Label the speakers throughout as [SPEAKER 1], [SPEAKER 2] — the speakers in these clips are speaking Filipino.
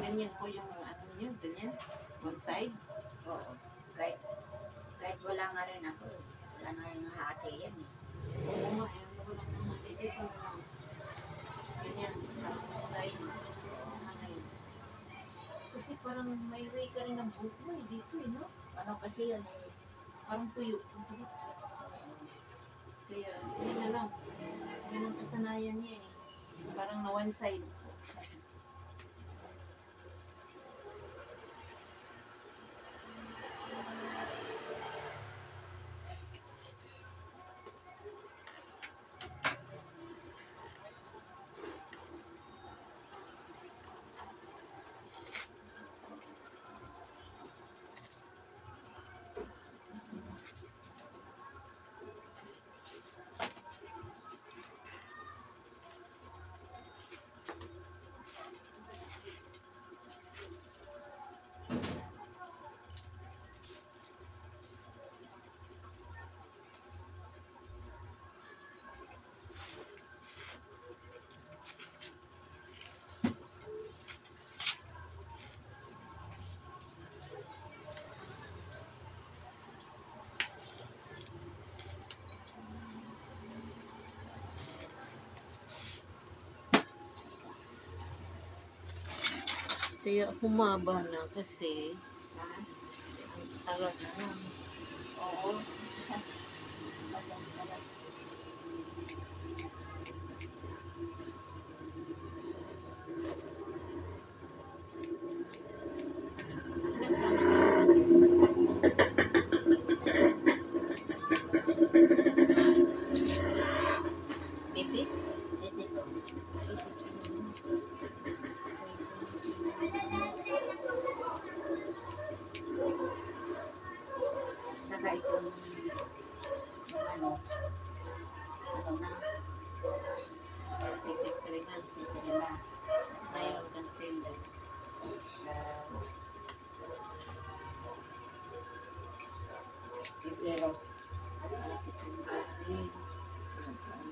[SPEAKER 1] Ganyan po yung ano niyo, ganyan. One side.
[SPEAKER 2] Oo. Kahit, kahit wala nga rin ako. Wala nga rin hati yan eh.
[SPEAKER 1] Oo nga, eh, wala nang hati dito na lang. Ganyan, one side. Hangay. Kasi parang may way ka rin ng buhok mo eh, dito eh, no?
[SPEAKER 2] Ano kasi yun eh.
[SPEAKER 1] Parang tuyo. Ang sakit. Kaya, yun na lang. Yan ang kasanayan niya eh. Parang na one side. Kaya humaba na kasi tagal na.
[SPEAKER 2] Oo.
[SPEAKER 1] Baby?
[SPEAKER 2] Ito to. Saka itong ano, ano na,
[SPEAKER 1] Pipit ka rin na.
[SPEAKER 2] ito nila.
[SPEAKER 1] Mayroon kang tender.
[SPEAKER 2] Sa Pebrero.
[SPEAKER 1] Kasi kung bakit.
[SPEAKER 2] Sunod taon.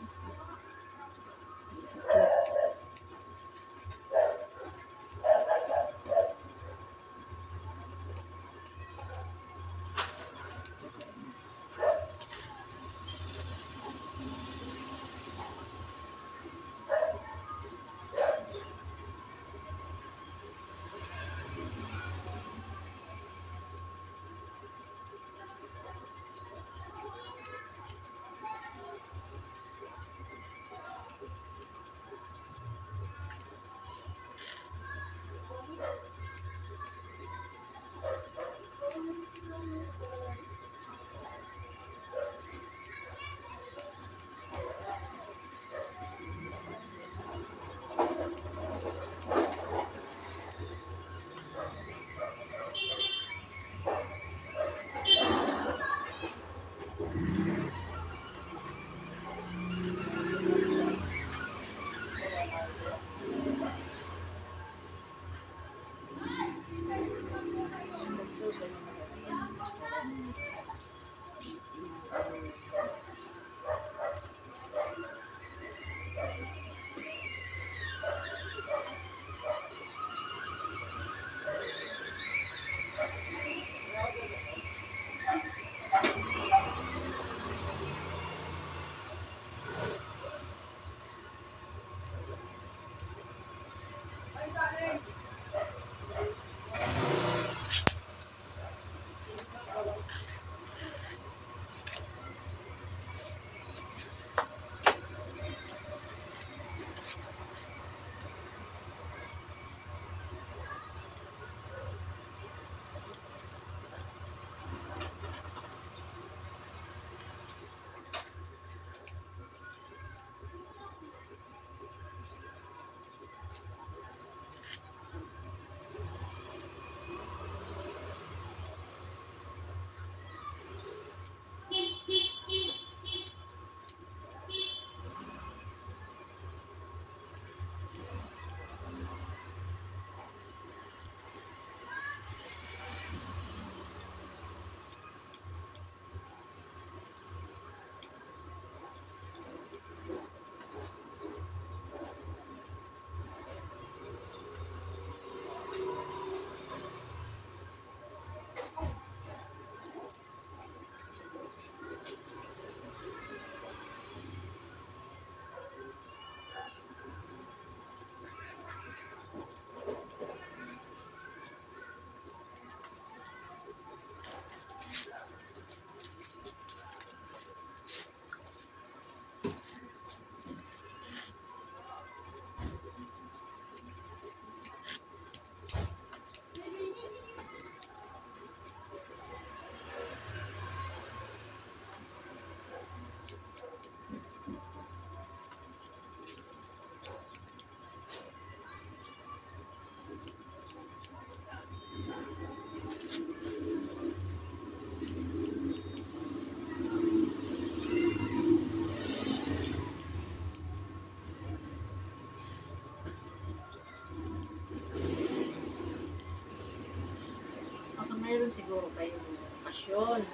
[SPEAKER 1] ngayon.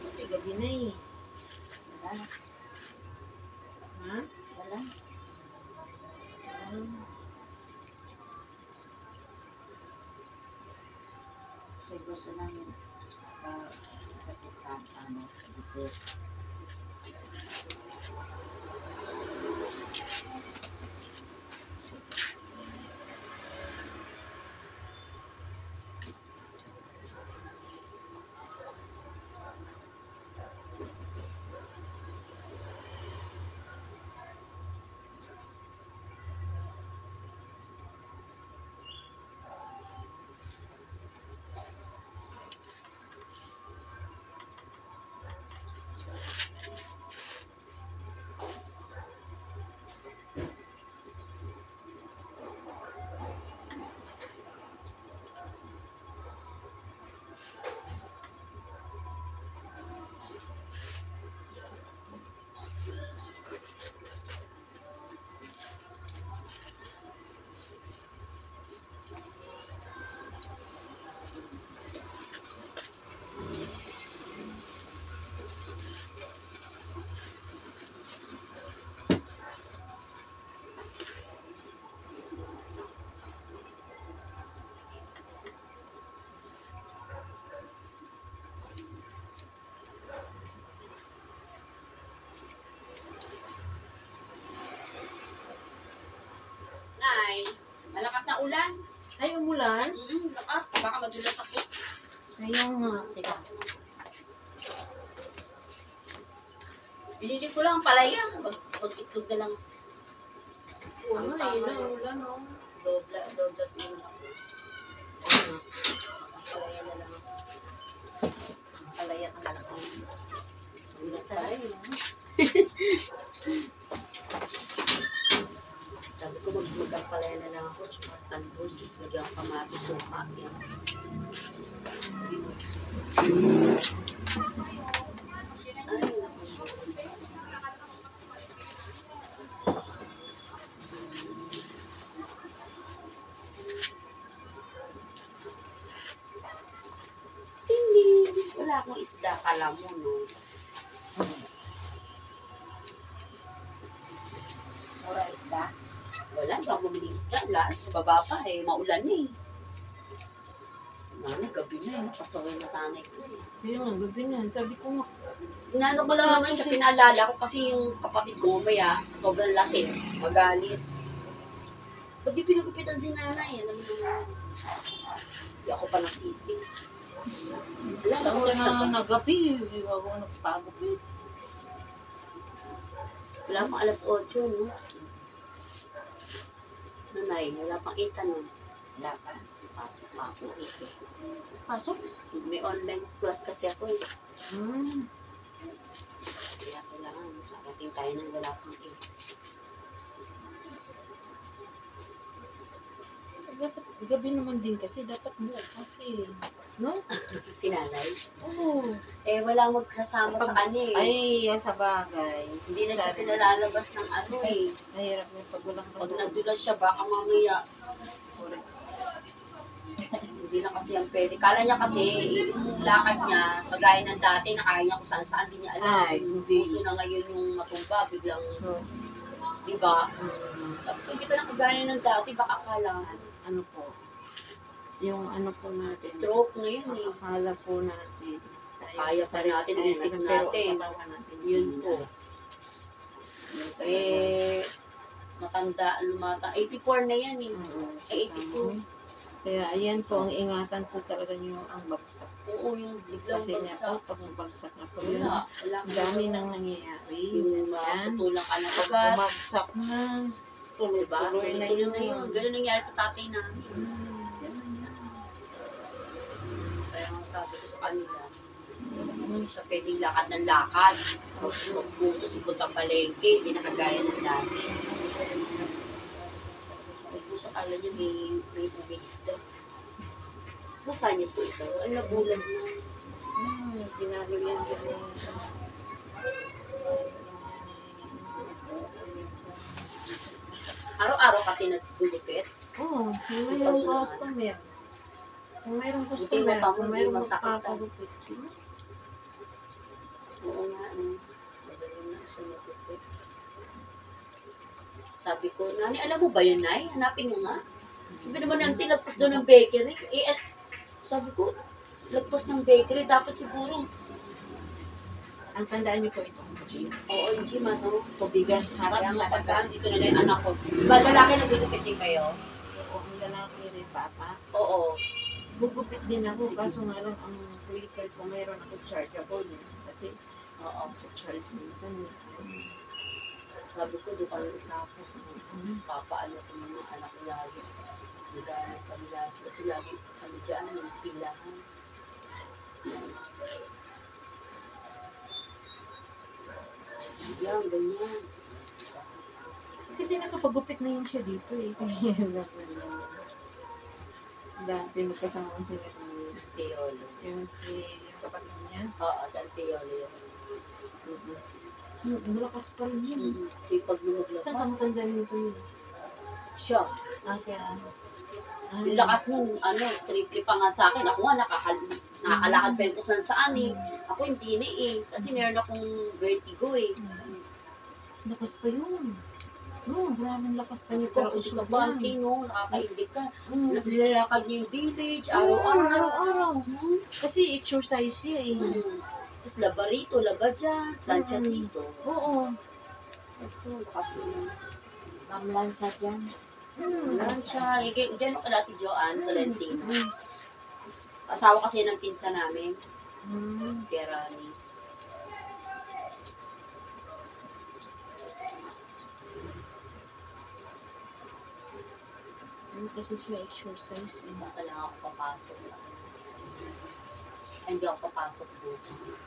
[SPEAKER 1] Kasi gabi na eh.
[SPEAKER 2] Wala.
[SPEAKER 1] Ha?
[SPEAKER 2] Wala.
[SPEAKER 1] Hmm.
[SPEAKER 2] Kasi gusto namin katipan, dito.
[SPEAKER 3] Nay, malakas na ulan.
[SPEAKER 1] Ay, umulan?
[SPEAKER 3] Lakas. Baka madulas ako.
[SPEAKER 1] Ayun nga. Teka.
[SPEAKER 3] Binili ko lang ang palaya. Mag-itlog na lang.
[SPEAKER 1] Ano eh, ulan oh.
[SPEAKER 3] Dobla tingin ako. Ayun na. Ang palaya na lang. Ang palaya na lang. Madulas na rin. Sabi ko mag-ang palaya na lang ako. Tsaka talbos. Lagyan ko kamatis yung yan. Ay, naku. Hindi. Wala akong isda. Kala mo, no?
[SPEAKER 2] Mura isda.
[SPEAKER 3] Wala. Hindi ako bumili isda. Wala. Sa baba pa eh. Maulan eh. Nanay, gabi na eh. Napasaway na tanay ko eh.
[SPEAKER 1] Ayun nga, gabi na. Sabi ko nga.
[SPEAKER 3] Inano ko lang naman siya. Pinaalala ko kasi yung kapatid ko mamaya. Sobrang lasing. Magalit. Ba't di pinagupitan si nanay? Alam mo naman. Hindi ako pa nasisi. Alam
[SPEAKER 1] Ako
[SPEAKER 3] mo, oras na ba?
[SPEAKER 1] na nagabi. Ako nagpagod eh.
[SPEAKER 3] Wala pang alas 8, no? Nanay, wala pang 8 no?
[SPEAKER 2] Wala pa.
[SPEAKER 3] Pasok pa ako.
[SPEAKER 1] Pasok?
[SPEAKER 3] May online class kasi ako eh.
[SPEAKER 1] Hmm.
[SPEAKER 3] Kaya kailangan makarating tayo ng wala pang 8.
[SPEAKER 1] Dapat gabi naman din kasi dapat bukas eh. No?
[SPEAKER 3] Si nanay.
[SPEAKER 1] Oo.
[SPEAKER 3] Eh, wala magsasama sa kanya eh.
[SPEAKER 1] Ay, sa bagay.
[SPEAKER 3] Hindi na siya pinalalabas ng ano eh.
[SPEAKER 1] Mahirap yung pag walang
[SPEAKER 3] Pag
[SPEAKER 1] kasama.
[SPEAKER 3] nadulas siya, baka mamaya. Hindi na kasi ang pwede. Kala niya kasi, yung lakad niya, kagaya ng dati, nakaya niya kung saan-saan, hindi niya alam.
[SPEAKER 1] Ay, hindi.
[SPEAKER 3] Puso na ngayon yung matumba, biglang,
[SPEAKER 1] So,
[SPEAKER 3] di ba?
[SPEAKER 1] mm,
[SPEAKER 3] Tapos hindi ka na kagaya ng dati, baka akala,
[SPEAKER 1] ano po, yung ano po natin,
[SPEAKER 3] stroke na yun eh.
[SPEAKER 1] akala po natin,
[SPEAKER 3] Kaya pa natin,
[SPEAKER 1] ay,
[SPEAKER 3] isip
[SPEAKER 1] pero
[SPEAKER 3] natin.
[SPEAKER 1] katawan natin.
[SPEAKER 3] Yun po. Eh, matanda, lumata. 84 na yan eh.
[SPEAKER 1] Oo,
[SPEAKER 3] Ay, 82.
[SPEAKER 1] Kaya ayan po, ang ingatan po talaga nyo ang bagsak.
[SPEAKER 3] Oo, yung biglang
[SPEAKER 1] Kasi nga po,
[SPEAKER 3] bagsak.
[SPEAKER 1] pag bagsak na po yun,
[SPEAKER 3] Wala
[SPEAKER 1] ang dami nang nangyayari.
[SPEAKER 3] Yung
[SPEAKER 1] Yan.
[SPEAKER 3] matutulang ka ng
[SPEAKER 1] Pag
[SPEAKER 3] ugat.
[SPEAKER 1] bumagsak na,
[SPEAKER 3] Diba?
[SPEAKER 1] tuloy-tuloy na
[SPEAKER 3] Tuloy
[SPEAKER 1] yun.
[SPEAKER 3] na yun. Ganun nangyari sa tatay namin.
[SPEAKER 1] Ganun yan.
[SPEAKER 3] Kaya nga sabi ko sa kanila, hindi siya pwedeng lakad ng lakad. Tapos magbutos, puntang palengke, hindi na kagaya ng dati. Sabi ko sa kala niya may umiis daw. Basta niya po ito. Ay, nabulan na.
[SPEAKER 1] Ginalo yan dyan.
[SPEAKER 3] Araw-araw ka tinagulipit.
[SPEAKER 1] Oo, kung mayroong customer. Kung mayroong
[SPEAKER 3] Buti
[SPEAKER 1] customer,
[SPEAKER 3] mo pa mo,
[SPEAKER 1] kung
[SPEAKER 3] hindi
[SPEAKER 1] mayroong
[SPEAKER 3] masakit, ah.
[SPEAKER 1] magpapagupit.
[SPEAKER 3] Sabi ko, Nani, alam mo ba yun, Nay? Hanapin mo nga. Sabi naman ng lagpas doon ng bakery. Sabi ko, lagpas ng bakery, dapat siguro,
[SPEAKER 1] Ang tandaan niyo po itong gym.
[SPEAKER 3] oo, yung gym, ano.
[SPEAKER 1] Tubigan, harap
[SPEAKER 3] Kaya
[SPEAKER 1] na
[SPEAKER 3] nga pagka dito na yung anak ko. Ba, lalaki nagugupit din kayo?
[SPEAKER 1] Oo, ang lalaki rin, papa.
[SPEAKER 3] Oo.
[SPEAKER 1] Gugupit din ako,
[SPEAKER 3] Sige.
[SPEAKER 1] kaso nga lang ang clicker ko mayroon ako chargeable. Kasi,
[SPEAKER 3] Oo.
[SPEAKER 1] charge minsan.
[SPEAKER 3] Sabi ko, di pa rin
[SPEAKER 1] Tapos,
[SPEAKER 3] papaano ko yung anak ko lagi. Nagamit kami lagi. Kasi lagi kami dyan, yung pilahan. Yan, ganyan.
[SPEAKER 1] kasi nakapagupit na yun siya dito eh. Dati magkasama ko sila ni
[SPEAKER 3] Teolo.
[SPEAKER 1] yung yung kapatid niya.
[SPEAKER 3] Oo, sa Teolo yun.
[SPEAKER 1] Malakas pa rin yun.
[SPEAKER 3] Sipag
[SPEAKER 1] Saan
[SPEAKER 3] lumaglapa.
[SPEAKER 1] ka matanda nito yun?
[SPEAKER 3] Siya.
[SPEAKER 1] Siya.
[SPEAKER 3] Yung lakas nun, triple pa nga sa akin. Ako nga, nakakalakad pa yung kung saan eh. Ako hindi na eh. Kasi meron akong vertigo eh.
[SPEAKER 1] Lakas pa yun. No, maraming lakas pa niya.
[SPEAKER 3] Pero
[SPEAKER 1] Pero
[SPEAKER 3] hindi
[SPEAKER 1] usok
[SPEAKER 3] ka
[SPEAKER 1] lang.
[SPEAKER 3] banking, no? Nakakaindig ka.
[SPEAKER 1] Mm.
[SPEAKER 3] Nilalakad niya yung village,
[SPEAKER 1] Araw-araw.
[SPEAKER 3] araw-araw.
[SPEAKER 1] Kasi exercise siya eh.
[SPEAKER 3] Tapos laba rito, laba dyan, plancha dito.
[SPEAKER 1] Oo.
[SPEAKER 3] Ito, lakas yun.
[SPEAKER 2] Mamlansa dyan.
[SPEAKER 3] Plancha. Diyan ako dati Joanne Tolentino. Asawa kasi ng pinsa namin, kay Rani.
[SPEAKER 1] Kasi siya exercise eh.
[SPEAKER 3] Basta lang ako papasok sa hindi ako papasok bukas.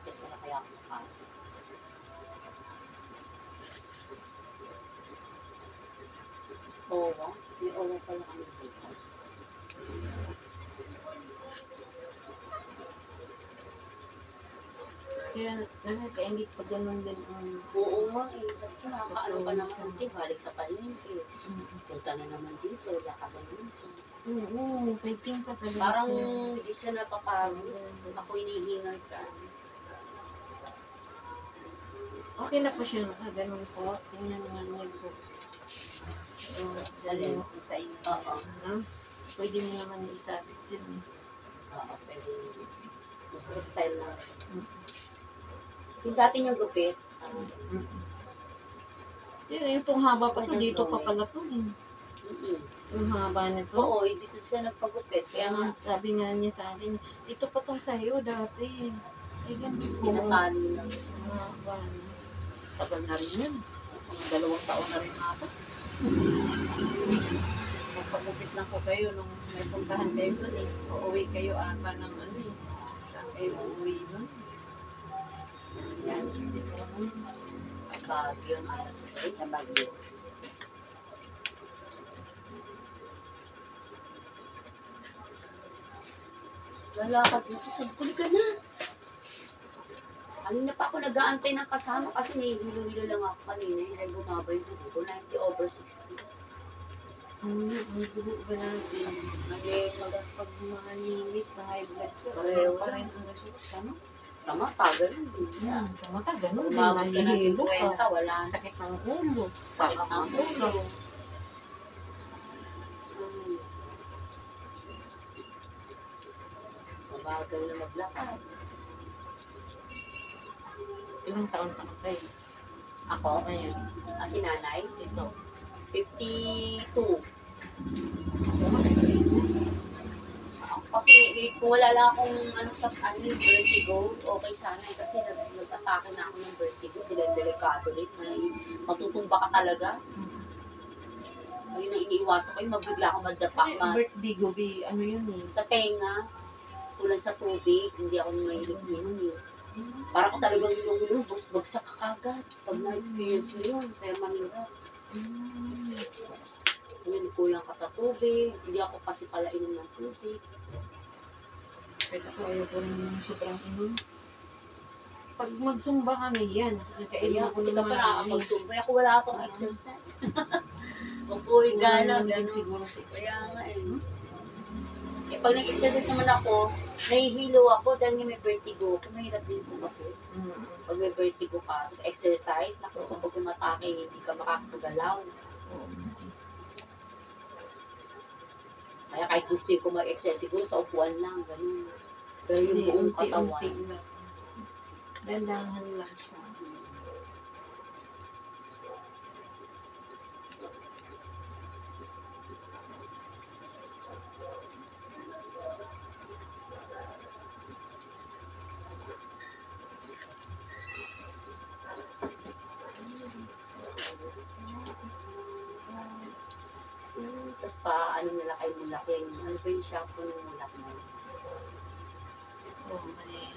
[SPEAKER 3] Kasi na kaya ako papasok. Oo, may owa pala kami bukas.
[SPEAKER 1] Kaya nakakaingit pa ganun din ang
[SPEAKER 3] Oo nga eh. Sabi ko, nakakaano pa naman ito. Balik sa palengke. Punta na naman dito. Lakad na dito.
[SPEAKER 1] Oo, fighting pa talaga
[SPEAKER 3] Parang
[SPEAKER 1] siya.
[SPEAKER 3] hindi siya napapagod. Ako hinihingal sa
[SPEAKER 1] Okay na po siya nakaganon po. Tingnan nga niya po. Dali mo kita yun.
[SPEAKER 3] Oo.
[SPEAKER 1] Pwede mo naman isabit yun.
[SPEAKER 3] Oo, pwede. Gusto style na. Yung dati niyang gupit.
[SPEAKER 1] Yung itong haba pa to, dito pa pala to. Yung haba nito.
[SPEAKER 3] Oo, dito siya nagpagupit.
[SPEAKER 1] Kaya
[SPEAKER 3] Kaya
[SPEAKER 1] nga
[SPEAKER 3] nga,
[SPEAKER 1] sabi nga niya sa akin, ito pa tong sa'yo dati. Ay, ganun po.
[SPEAKER 3] pinatalo lang.
[SPEAKER 1] Haba na. Tagal na rin yun. 2 taon na rin ata. Magpagupit lang ko kayo nung may puntahan kayo doon eh. Uuwi kayo ata ng ano eh. Saan kayo uuwi nun? Yan, dito naman.
[SPEAKER 3] Bagyo na. Ay, sa bagyo. Lalakad dito. Sabi ko, ka na. Kanina pa ako nag-aantay ng kasama kasi nahihilo-hilo lang ako kanina. Dahil bumaba yung dugo ko. 90/60.
[SPEAKER 1] Ang dugo ba natin? Pag mga limit na high blood ko,
[SPEAKER 3] Pareho
[SPEAKER 1] pa
[SPEAKER 3] lang.
[SPEAKER 1] rin ang resulta, no?
[SPEAKER 3] Sa mata, ganun din.
[SPEAKER 1] Sa mata, ganun din.
[SPEAKER 3] Umabot ka ng
[SPEAKER 1] Nahihilo
[SPEAKER 3] 50,
[SPEAKER 1] ka.
[SPEAKER 3] wala.
[SPEAKER 1] Sakit ng ulo.
[SPEAKER 3] Sakit ng ulo. Mabagal na maglakad.
[SPEAKER 1] Ilang taon pa na kayo?
[SPEAKER 3] Ako?
[SPEAKER 1] Ngayon,
[SPEAKER 3] Si nanay?
[SPEAKER 1] ito.
[SPEAKER 3] 52. Kasi kung wala lang akong vertigo, okay sana. Kasi nag-atake na ako ng vertigo. Delikado rin. Matutumba ka talaga. Ayun ang iniiwasan ko. Yung mabigla akong madapa.
[SPEAKER 1] Birthday gobi, ano yun eh?
[SPEAKER 3] Sa tenga, tulad sa tubig, hindi ako mahilig yun. Parang ko talagang yung bagsak ka agad. Pag na-experience mo yun, kaya mahirap. Hindi kulang ka sa tubig, hindi ako kasi pala inom ng tubig.
[SPEAKER 1] Pero ayaw ko rin yung sobrang inom. Pag magsumba kami yan,
[SPEAKER 3] Kaya
[SPEAKER 1] nakainom ko
[SPEAKER 3] hindi ka
[SPEAKER 1] naman.
[SPEAKER 3] pa nakakapagsumbay. Ako wala akong exercise. Upuin ka lang,
[SPEAKER 1] Din
[SPEAKER 3] gano'n.
[SPEAKER 1] siguro si
[SPEAKER 3] Kaya nga eh. Eh pag nag-exercise naman ako, nahihilo ako dahil nga may vertigo. Kung mahirap din po kasi. Pag may vertigo ka, tapos exercise, naku, kapag umatake, hindi ka makakagalaw. Kaya kahit gusto ko mag-exercise, siguro sa upuan lang, ganun. Pero yung
[SPEAKER 1] Hindi,
[SPEAKER 3] buong
[SPEAKER 1] unti-unti
[SPEAKER 3] katawan,
[SPEAKER 1] lang. Dandahan lang siya.
[SPEAKER 3] tapos pa, ano nila kay Mulak yung, ano ba yung shampoo ng Mulak na?
[SPEAKER 1] Oo, may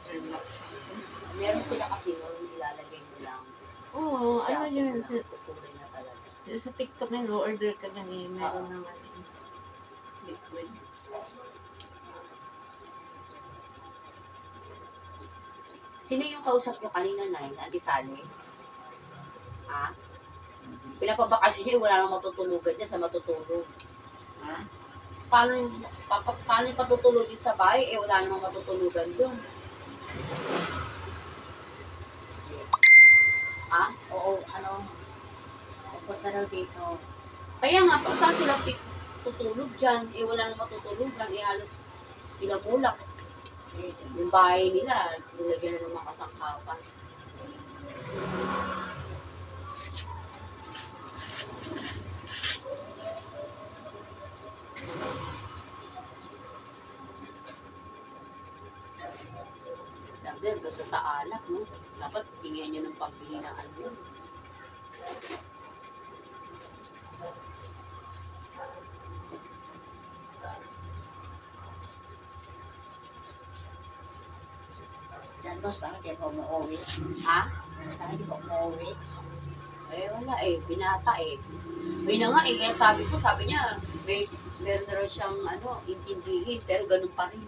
[SPEAKER 1] relax siya.
[SPEAKER 3] Meron sila kasi no, ilalagay mo lang.
[SPEAKER 1] Oo, ano yun, sa,
[SPEAKER 3] Kukulay na talaga.
[SPEAKER 1] sa TikTok yun, order ka lang eh, meron naman eh. Liquid.
[SPEAKER 3] Sino yung kausap nyo kanina, Nay? Auntie Sally? Ha? Pinapabakasyon nyo, wala nang matutulugan dyan sa matutulog.
[SPEAKER 2] Ha?
[SPEAKER 3] Paano yung patutulogin sa bahay, eh wala namang matutulugan doon. Ha?
[SPEAKER 2] Oo, ano, pupunta raw dito.
[SPEAKER 3] Kaya nga, kung saan sila tutulog dyan, eh wala nang matutulugan, eh halos sila Mulak. Yung bahay nila, nilagyan na ng mga kasangkapan. Sabi, basta sa alak, no? Dapat tingnan nyo ng pambili ng ano.
[SPEAKER 2] Yan boss, bakit kayo po umuwi?
[SPEAKER 3] Ha?
[SPEAKER 2] Saan hindi po umuwi?
[SPEAKER 3] Eh, wala eh. Binata eh. May na nga eh. Kaya sabi niya, meron na rin siyang ano, intindihin, pero ganun pa rin.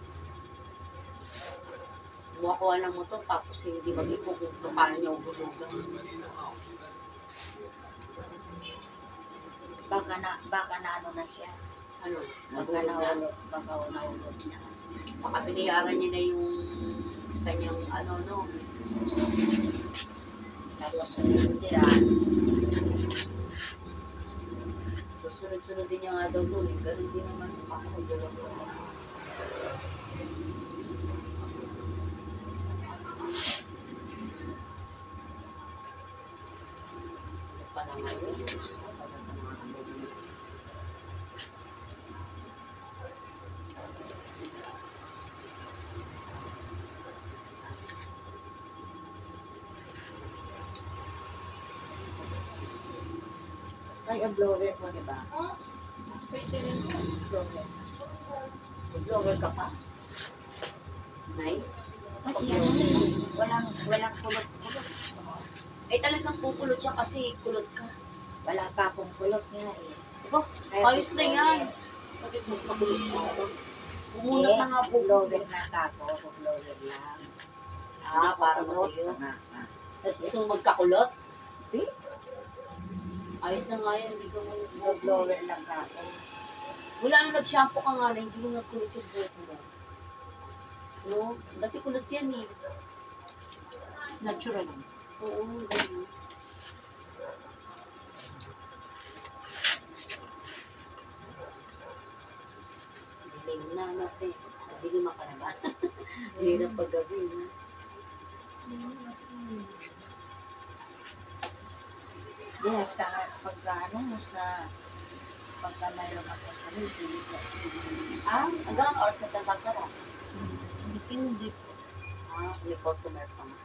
[SPEAKER 3] Kumuha ng motor, tapos eh, hindi mag-ipo kung paano niya uhulugan.
[SPEAKER 2] Baka na ano na siya.
[SPEAKER 3] Ano?
[SPEAKER 2] Baka nahulog niya.
[SPEAKER 3] Baka binayaran niya na yung isa niyang ano, no?
[SPEAKER 2] Tapos, tira.
[SPEAKER 3] Susunod-sunod din niya nga daw doon eh. Ganun din naman ako. Dalawa ko. Pala ngayon.
[SPEAKER 2] Ay, ang blower mo, di ba?
[SPEAKER 1] Pwede rin po.
[SPEAKER 2] Blower.
[SPEAKER 3] Blower ka pa? Nay?
[SPEAKER 2] Kasi ano, walang kulot-kulot.
[SPEAKER 3] Eh talagang pukulot siya kasi kulot ka.
[SPEAKER 2] Wala pa akong kulot nga eh.
[SPEAKER 3] Diba? Ayos na yan. Bakit mo makulot ka? Bumunot na nga po.
[SPEAKER 2] Blower na ako, blower lang.
[SPEAKER 3] Ah, para
[SPEAKER 2] Kulot
[SPEAKER 3] matiyo.
[SPEAKER 2] na.
[SPEAKER 3] Gusto mo magkakulot?
[SPEAKER 2] Di?
[SPEAKER 3] Ayos na nga yan. Hindi ka mo
[SPEAKER 2] Blower lang ako.
[SPEAKER 3] Wala nang nag-shampoo ka nga na, hindi mo nagkulot yung buhok mo. No? Dati kulot yan eh.
[SPEAKER 1] Natural.
[SPEAKER 3] Oo, ganun. Dilim na natin. Dilim ka na ba? Hirap pag gabi na.
[SPEAKER 2] Di, hasta pagka ano, pagka mayroon ako sa silip na
[SPEAKER 3] Ah, hanggang oras na sasara.
[SPEAKER 1] Depende po.
[SPEAKER 3] Ah, may customer pa na.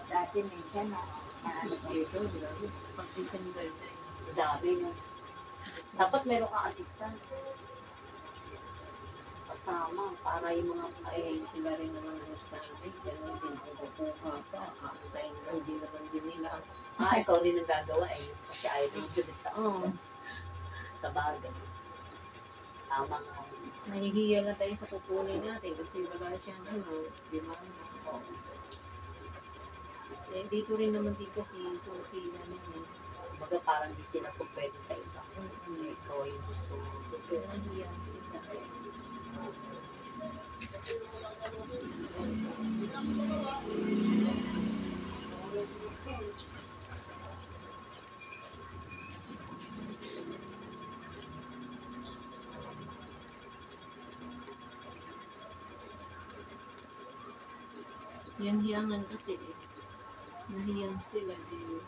[SPEAKER 2] dati minsan na ano dito,
[SPEAKER 1] Pag December na yun.
[SPEAKER 3] Dami na. Dapat meron kang assistant. Kasama para yung mga
[SPEAKER 1] Ay, sila rin naman nagsabi. Ganun din, kukuha ka. Antay na, hindi naman din nila.
[SPEAKER 3] ikaw rin ang gagawa eh. Kasi ayaw din ko sa
[SPEAKER 1] Oo.
[SPEAKER 3] sa bagay. Tama nga.
[SPEAKER 1] Nahihiya na tayo sa kukunin natin kasi wala siyang ano, di ba? Eh, dito rin naman din kasi suki namin eh.
[SPEAKER 3] Baga parang di sila po pwede sa iba. Eh, ikaw yung gusto mo.
[SPEAKER 1] Nahiya sila. Yung hiyangan kasi nahiyang sila din.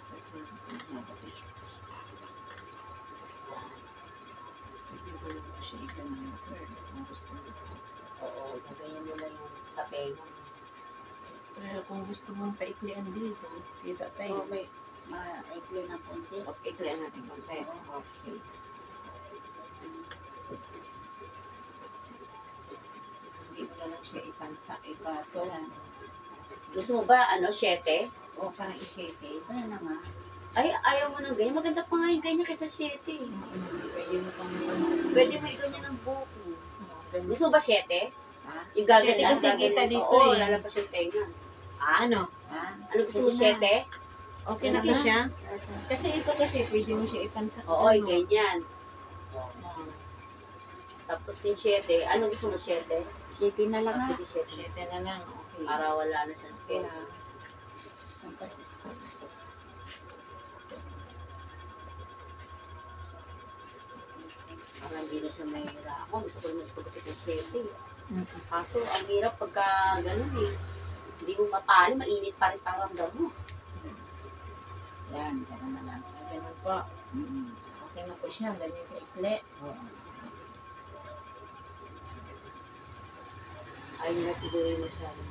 [SPEAKER 2] Kasi, hindi ko lang siya ikanang kung gusto mo.
[SPEAKER 3] Oo, ganyan mo lang yung sa tenga.
[SPEAKER 1] Pero kung gusto mong paiklian dito, kita
[SPEAKER 2] So,
[SPEAKER 1] tayo.
[SPEAKER 2] may maikli na konti.
[SPEAKER 1] Okay, iklian natin konti.
[SPEAKER 2] Okay. Hindi mo na lang siya ipaso.
[SPEAKER 3] Gusto mo ba, 7?
[SPEAKER 2] O parang i-shake. Ito na nga.
[SPEAKER 3] Ay, ayaw mo ng ganyan. Maganda pa nga yung ganyan kaysa 7.
[SPEAKER 1] Pwede mo pang
[SPEAKER 3] Pwede mo yung ganyan ng buko.
[SPEAKER 1] ganun.
[SPEAKER 3] Gusto mo ba 7?
[SPEAKER 2] Ha?
[SPEAKER 3] Yung gaganyan.
[SPEAKER 1] 7 kasi kita dito
[SPEAKER 3] Oo,
[SPEAKER 1] eh.
[SPEAKER 3] lalabas yung tenga. Ah,
[SPEAKER 1] Ano?
[SPEAKER 2] Ha?
[SPEAKER 3] ano gusto mo, 7?
[SPEAKER 1] Okay na
[SPEAKER 3] Sige
[SPEAKER 1] ba siya?
[SPEAKER 2] Ito.
[SPEAKER 1] Kasi ito kasi pwede mo siya ipansa.
[SPEAKER 3] Oo, yung ganyan.
[SPEAKER 1] Oh.
[SPEAKER 3] Tapos yung 7, ano gusto mo, 7?
[SPEAKER 2] Sige na lang ha.
[SPEAKER 3] Sige, 7.
[SPEAKER 1] 7 na lang. Okay.
[SPEAKER 3] Para wala na siyang
[SPEAKER 1] Okay
[SPEAKER 3] stone.
[SPEAKER 1] na.
[SPEAKER 3] Para hindi na siya mahira. Ako, gusto ko naman pagkapit ng 7. Kaso, ang hirap pagka ganun eh. Hindi mo matali, mainit pa rin paramdam mo.
[SPEAKER 2] Yan, ganun na lang.
[SPEAKER 1] Ganun po.
[SPEAKER 2] Mm-hmm.
[SPEAKER 1] Okay na po siya. Ganyan ka-ikli.
[SPEAKER 2] Oo.
[SPEAKER 3] Ayun na siguro yung masyado.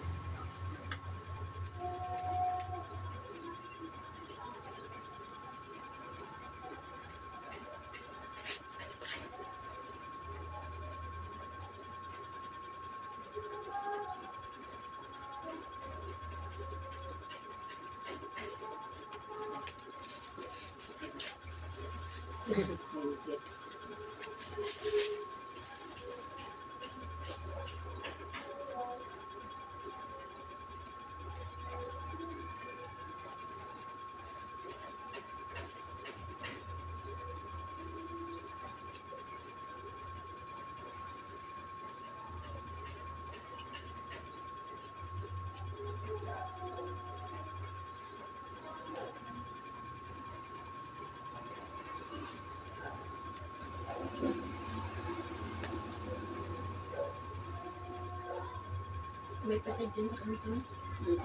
[SPEAKER 1] May patid din sa kanito.
[SPEAKER 3] Mhm.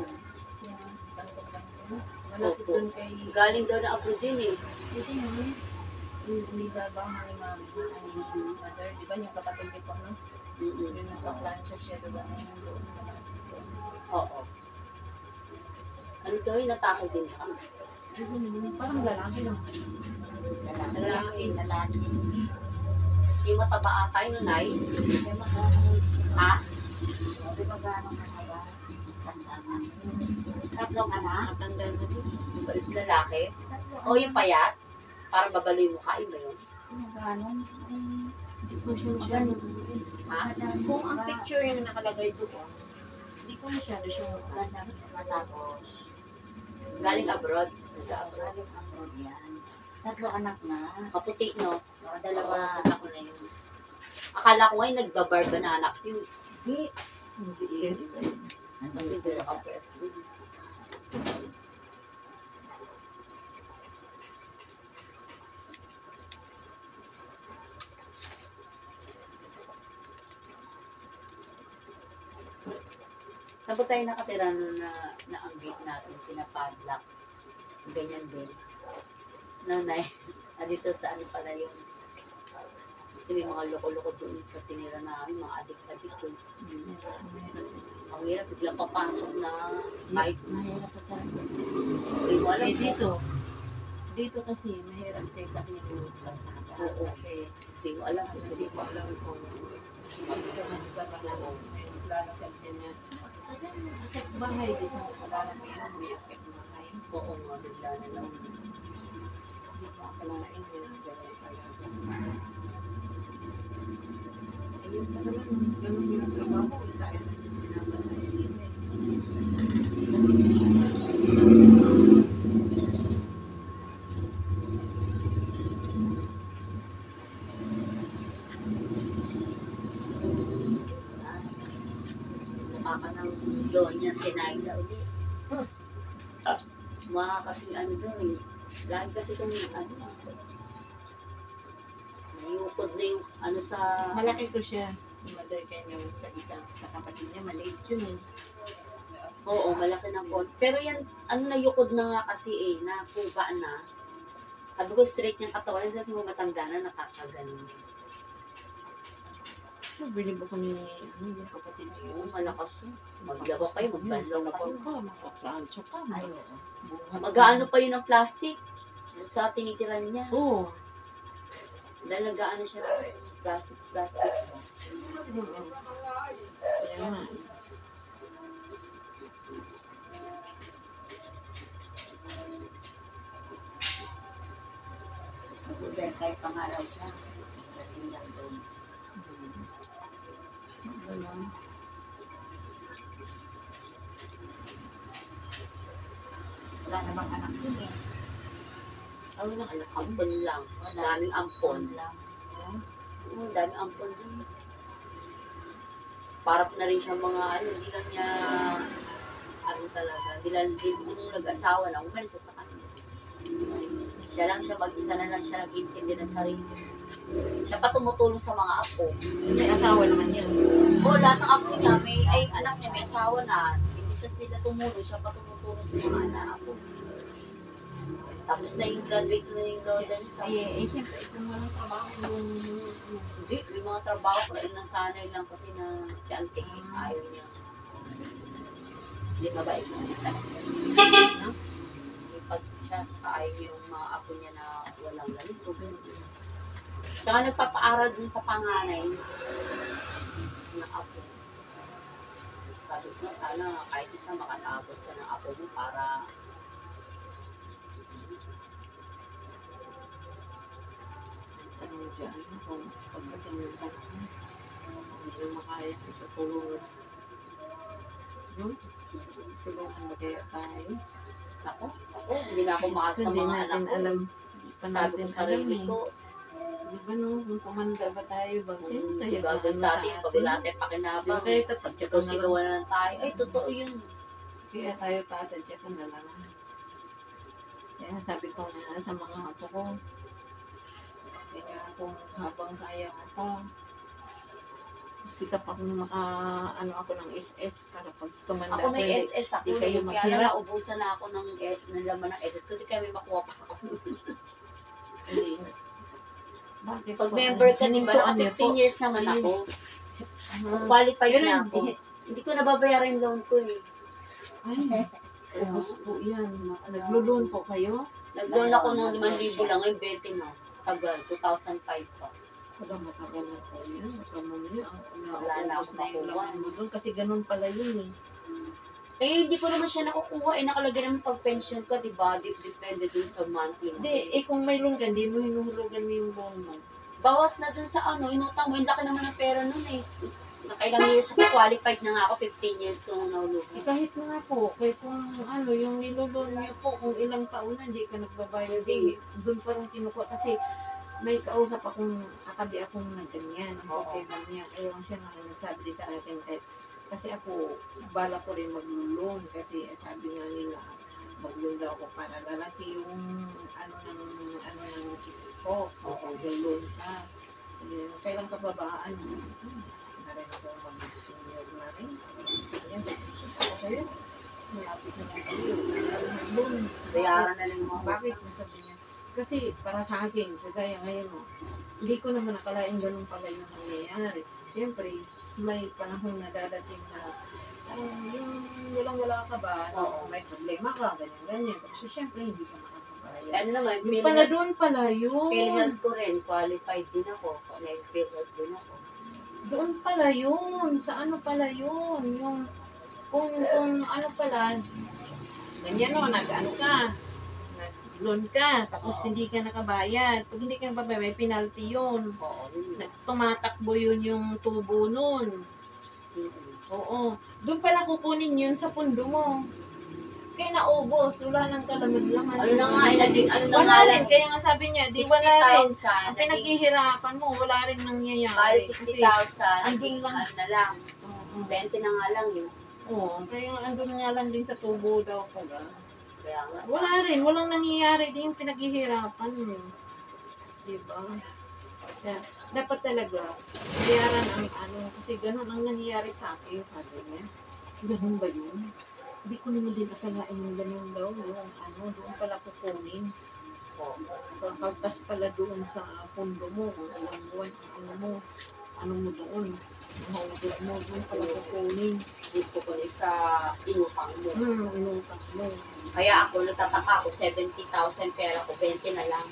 [SPEAKER 1] Yan. Bangkong-bangkong. Malapit
[SPEAKER 3] Opo.
[SPEAKER 1] dun kay...
[SPEAKER 3] Galing daw na upload yun eh.
[SPEAKER 1] Dito yun. Yung umibabang ni mami. Ang mother. Di ba yung kapatid ni Pang, no?
[SPEAKER 3] Mhm.
[SPEAKER 1] Yung nagpa-plancha siya, di ba? Yung doon naman.
[SPEAKER 3] Oo. Ano daw yung natakot din siya?
[SPEAKER 1] Parang lalaki lang.
[SPEAKER 2] Lalaki. Lalaki.
[SPEAKER 3] Yung mataba ata yun, Nay.
[SPEAKER 2] Kaya magkano.
[SPEAKER 3] Ha?
[SPEAKER 2] Sabi magkano na ba? Tandaan. Tatlong anak.
[SPEAKER 1] Matanda na din.
[SPEAKER 3] Lalaki?
[SPEAKER 2] Tatlong
[SPEAKER 3] O yung payat? Parang babalo yung mukha, yun ba yun?
[SPEAKER 2] Magkano?
[SPEAKER 1] Hindi ko siya masyado.
[SPEAKER 3] Ha?
[SPEAKER 1] Kung ang picture yung nakalagay doon, hindi ko masyado siya
[SPEAKER 2] Maganda matapos.
[SPEAKER 3] Galing abroad. Nag-abroad.
[SPEAKER 2] Galing abroad yan. Tatlong anak na.
[SPEAKER 3] Kaputi, no?
[SPEAKER 2] Mga
[SPEAKER 3] Dalawa.
[SPEAKER 2] dalawa.
[SPEAKER 3] Kita ko na yun. Akala ko ngayon nagbabarba na anak yun.
[SPEAKER 2] Hindi.
[SPEAKER 1] Hindi yun.
[SPEAKER 3] Kasi dito ka PSD. Saan ba tayo nakatira na ang gate natin, pinapadlock? Ganyan din. Nanay, dito sa ano pala yung kasi may mga loko-loko doon sa tinira namin, mga adik-adik yun. Ang hirap, biglang papasok na kahit
[SPEAKER 2] Mahirap pa talaga.
[SPEAKER 3] hindi mo alam.
[SPEAKER 1] Eh, dito kasi mahirap take-up yung kalsada.
[SPEAKER 3] Oo.
[SPEAKER 1] Kasi
[SPEAKER 3] Hindi mo alam kung
[SPEAKER 1] hindi
[SPEAKER 3] sino
[SPEAKER 1] ko alam kung dito magkakaroon na may lalakad din niya. Akit bahay dito lalakad yan, may akit bahay.
[SPEAKER 3] Oo nga, bigla na lang.
[SPEAKER 1] Hindi ko akalain yun. Ganyan pala. Ayun talaga, ganun yung trabaho. Tayo na pinapatayan nila.
[SPEAKER 3] Mukha ka ng doon niya sinayda ulit. Mukha kasing ano doon eh. Lagi kasi itong ano, nayukod na yung ano sa...
[SPEAKER 1] Malaki ko siya. Si Mother Ken yung sa isang sa kapatid niya, maliit yun eh.
[SPEAKER 3] Oo, malaki ng konti. Pero yan, ano nayukod na nga kasi eh, nakuga na. Sabi ko straight niyang katawan, kasi mo matanda na nakakaganon.
[SPEAKER 1] Bilib ako ni yung kapatid niya.
[SPEAKER 3] Oo, malakas yun. Maglaba kayo, magbanlaw kayo.
[SPEAKER 1] ka, makapransya ka.
[SPEAKER 3] Ay, mag-aano pa yun ng plastic sa tinitiran niya.
[SPEAKER 1] Oo.
[SPEAKER 3] Dahil nag-aano siya ng plastic.
[SPEAKER 1] Kaya nga.
[SPEAKER 2] Magbibentay pa nga raw siya. Pagdating lang doon.
[SPEAKER 1] Ganun.
[SPEAKER 2] Wala namang anak yun eh.
[SPEAKER 1] Ano na anak ko?
[SPEAKER 3] Ampon lang. Daming ampon.
[SPEAKER 2] lang.
[SPEAKER 3] Oo, daming ampon din. Parang na rin siya mga ano, hindi lang niya ano talaga. Hindi lang nung nag-asawa na, umalis sa kanya. Siya lang siya, mag-isa na lang siya nag-intindi ng sarili. Siya pa tumutulong sa mga apo.
[SPEAKER 1] May asawa naman yun.
[SPEAKER 3] O, lahat ng apo niya, ay anak niya, may asawa na. Imbis nila tumulong, siya pa tumutulong sa mga anak apo. Tapos na yung graduate na yung lola niya sa
[SPEAKER 1] Siyempre, kung walang trabaho yung...
[SPEAKER 3] hindi, may mga trabaho ko lang nasanay lang kasi na si auntie ayaw niya. Hindi mabait mo. Kasi pag siya, tsaka ayaw niya yung mga apo niya na walang ganito. Tsaka nagpapaaral dun sa panganay ng apo. Sabi ko, sana kahit isa makatapos ka ng apo mo para
[SPEAKER 1] Tanong dyan, kung pagdating yung tanong, hindi mo makaya sa tulungan. No? Tulungan mo kaya tayo.
[SPEAKER 3] ako, hindi na ako makas sa
[SPEAKER 1] Hindi
[SPEAKER 3] mga anak
[SPEAKER 1] natin
[SPEAKER 3] ko.
[SPEAKER 1] alam.
[SPEAKER 3] Sabi ko sarili ko,
[SPEAKER 1] Di ba no, kung kumanda ba tayo bang sino tayo?
[SPEAKER 3] gagawin sa atin, pag wala tayong pakinabang,
[SPEAKER 1] Kaya tatadya ko na lang.
[SPEAKER 3] sigaw-sigawan na lang tayo. Ay, totoo yun.
[SPEAKER 1] Kaya tayo tatadya ko na lang. Kaya sabi ko nga sa mga apo ko, kaya kung habang kaya ko pa, sikap akong ano ako ng SS para pag tumanda
[SPEAKER 3] Ako may
[SPEAKER 1] eh,
[SPEAKER 3] SS
[SPEAKER 1] di
[SPEAKER 3] ako
[SPEAKER 1] kayo
[SPEAKER 3] eh. Kaya
[SPEAKER 1] maghirap.
[SPEAKER 3] lang, naubusan na ako ng laman ng SS. Kundi kaya may makuha pa ako.
[SPEAKER 1] Hindi na. Bakit
[SPEAKER 3] Pag
[SPEAKER 1] po?
[SPEAKER 3] member ka, di ba?
[SPEAKER 1] Hinintuan niyo po.
[SPEAKER 3] 15 years naman ako.
[SPEAKER 1] Ah,
[SPEAKER 3] Qualified
[SPEAKER 1] pero
[SPEAKER 3] na ako. Hindi ko nababayaran yung loan ko eh.
[SPEAKER 1] Ay, ubos po yan. Naglo-loan po kayo?
[SPEAKER 3] Nag-loan ako ng 5,000 lang. Ngayon, 20 na. Sa tagal, 2005 pa.
[SPEAKER 1] Wala matagal na po yan. Baka mamaya,
[SPEAKER 3] Wala na
[SPEAKER 1] naubos
[SPEAKER 3] ako
[SPEAKER 1] na yung
[SPEAKER 3] makuha.
[SPEAKER 1] loan mo doon. Kasi ganun pala yun eh.
[SPEAKER 3] Eh, hindi ko naman siya nakukuha. Eh, nakalagay naman pag pension ka, di ba? Depende dun sa monthly mo.
[SPEAKER 1] Hindi, kung may loan ka, hindi mo hinuhulugan mo yung loan mo.
[SPEAKER 3] Bawas na dun sa ano, inutang mo. Yung laki naman ng pera nun eh. Nakailang years ako, qualified na nga ako, 15 years ko nang nahulugan.
[SPEAKER 1] Kahit na nga po, kahit kung ano, yung niloloan niyo po, kung ilang taon na hindi ka nagbabayad,
[SPEAKER 3] Hindi.
[SPEAKER 1] doon pa rin kinukuha. Kasi may kausap akong katabi akong na ganyan, ang
[SPEAKER 3] Oo.
[SPEAKER 1] problema niya. Kaya lang siya nagsabi sa akin, kasi ako, bala ko rin mag-loan kasi sabi nga nila, mag-loan daw ako para lalaki yung ano ng isis ko, mag-loan ka. Kailang kababaan, na rin ako mag-senior na rin. Ayan, ako kayo, malapit na lang kayo. Mag-loan.
[SPEAKER 3] Bayaran na lang yung mga
[SPEAKER 1] Bakit? Sabi niya. Kasi para sa akin, kagaya ngayon mo, hindi ko naman nakalain ganun pala yung nangyayari. Siyempre, may panahon na dadating na yung walang-wala ka ba,
[SPEAKER 3] Oo.
[SPEAKER 1] may problema ka, ganyan-ganyan. Kasi siyempre, hindi ka makakabayad.
[SPEAKER 3] Ano naman,
[SPEAKER 1] Yung pala doon pala yun.
[SPEAKER 3] PhilHealth ko rin, qualified din ako. Nag-PhilHealth din ako.
[SPEAKER 1] Doon pala yun. Sa ano pala yun. Yung, kung ano pala, ganyan o, nag-ano ka, nag-loan ka, tapos hindi ka nakabayad. Pag hindi ka nakabayad, may penalty yun.
[SPEAKER 3] Oo, yun na.
[SPEAKER 1] Tumatakbo yun yung tubo nun. Oo. Doon pala kukunin yun sa pundo mo. Kaya naubos, wala nang kalamad-laman.
[SPEAKER 3] Ano na nga, naging ano na
[SPEAKER 1] Wala
[SPEAKER 3] nga
[SPEAKER 1] rin,
[SPEAKER 3] lang.
[SPEAKER 1] kaya nga sabi niya, di wala rin.
[SPEAKER 3] 60,000.
[SPEAKER 1] Ang pinaghihirapan mo, wala rin nangyayari.
[SPEAKER 3] Bali
[SPEAKER 1] Kasi,
[SPEAKER 3] 60,000.
[SPEAKER 1] andun
[SPEAKER 3] Naging
[SPEAKER 1] lang.
[SPEAKER 3] ano na lang.
[SPEAKER 1] oo,
[SPEAKER 3] 20 na nga lang yun.
[SPEAKER 1] oo, kaya andun nga lang din sa tubo daw pala.
[SPEAKER 3] Kaya nga.
[SPEAKER 1] Wala rin, walang nangyayari din yung pinaghihirapan mo. Diba? Kaya, dapat talaga, bayaran ang ano, kasi ganun ang nangyayari sa akin, sabi niya. Ganun ba yun? Hindi ko naman din akalain yung ganun daw, yung ano, doon pala kukunin. Kakagtas pala doon sa pundo mo, kung ilang buwan, ano mo doon, mahugod mo, doon pala kukunin.
[SPEAKER 3] Dito ko sa inutang mo.
[SPEAKER 1] Inutang mo.
[SPEAKER 3] Kaya ako, nagtataka ako, 70,000 pera ko, 20 na lang.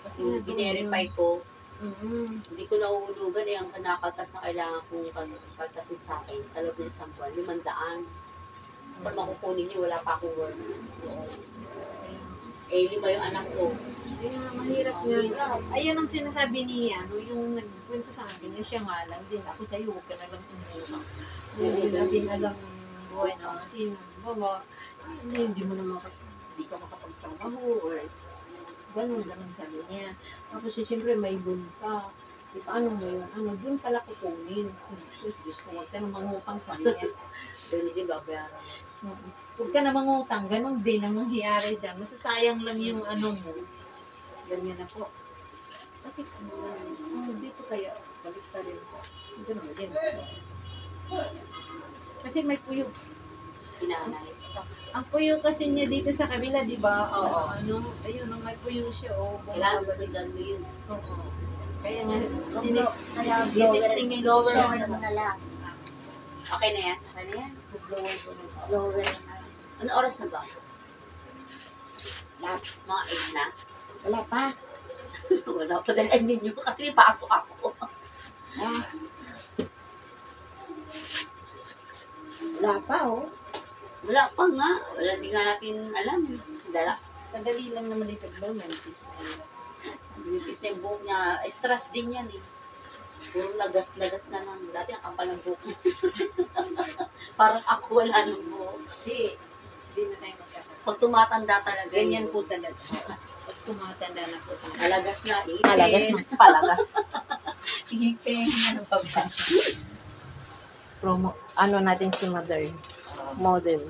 [SPEAKER 1] Kasi
[SPEAKER 3] Kung binerify ko, hindi ko nauhulugan eh, ang kanakaltas na kailangan kong kaltasin sa akin sa loob ng isang buwan, 500. So, pag makukunin niyo, wala pa akong work. Eh, 5 yung anak ko.
[SPEAKER 1] Kaya mahirap
[SPEAKER 3] Ang
[SPEAKER 1] nga.
[SPEAKER 3] hirap.
[SPEAKER 1] Ayun ang sinasabi niya, no, yung nagkwento sa akin, na siya nga lang din, ako sa'yo, huwag ka na lang tumulong. Hindi na din alam buhay na kasi, bawa, hindi mo na hindi ka makapagtrabaho, or ganun sabi niya. Tapos siyempre may loan ka. Di paano mo yun? Ano, doon pala kukunin. Sus, Diyos ko, huwag ka na mangutang sa niya.
[SPEAKER 3] Doon hindi babayaran.
[SPEAKER 1] Huwag ka na mangutang, ganun din ang mangyayari dyan. Masasayang lang yung ano mo. Ganyan na po. Bakit ano? Dito kaya, balik ka rin po. Ganun din. Kasi may puyo.
[SPEAKER 3] Sinanay.
[SPEAKER 1] Ang puyo kasi niya dito sa kabila, di ba?
[SPEAKER 3] Oo.
[SPEAKER 1] Ano, ayun, may puyo siya. Oh,
[SPEAKER 3] Kailangan susundan mo yun.
[SPEAKER 1] Oo. Kaya nga,
[SPEAKER 2] Kaya
[SPEAKER 1] tinistingin ko
[SPEAKER 2] blower
[SPEAKER 1] siya.
[SPEAKER 2] mo na lang.
[SPEAKER 3] Okay na yan?
[SPEAKER 2] Ano yan? Blower na.
[SPEAKER 3] Ano oras na ba?
[SPEAKER 2] Lahat.
[SPEAKER 3] Mga 8 na?
[SPEAKER 2] Wala pa.
[SPEAKER 3] Wala pa dalaan ninyo kasi may pasok ako.
[SPEAKER 2] Ah. Wala pa, oh.
[SPEAKER 3] Wala pa nga. Wala, di nga natin alam. Dala.
[SPEAKER 1] Sadali lang naman dito, ba? Manipis na yun.
[SPEAKER 3] Binipis na yung buhok niya. Stress din yan eh. Puro lagas-lagas na lang. Dati ang kapal ng buhok niya. Parang ako wala ng buhok.
[SPEAKER 1] Hindi na tayo magkakaroon.
[SPEAKER 3] Pag tumatanda talaga.
[SPEAKER 1] Ganyan
[SPEAKER 3] yun.
[SPEAKER 1] po talaga. Pag tumatanda na po tayo.
[SPEAKER 3] Malagas na. Ipin.
[SPEAKER 1] Palagas na. Palagas.
[SPEAKER 3] Ipin. Ano pa ba?
[SPEAKER 1] Promo. Ano natin si mother? Model.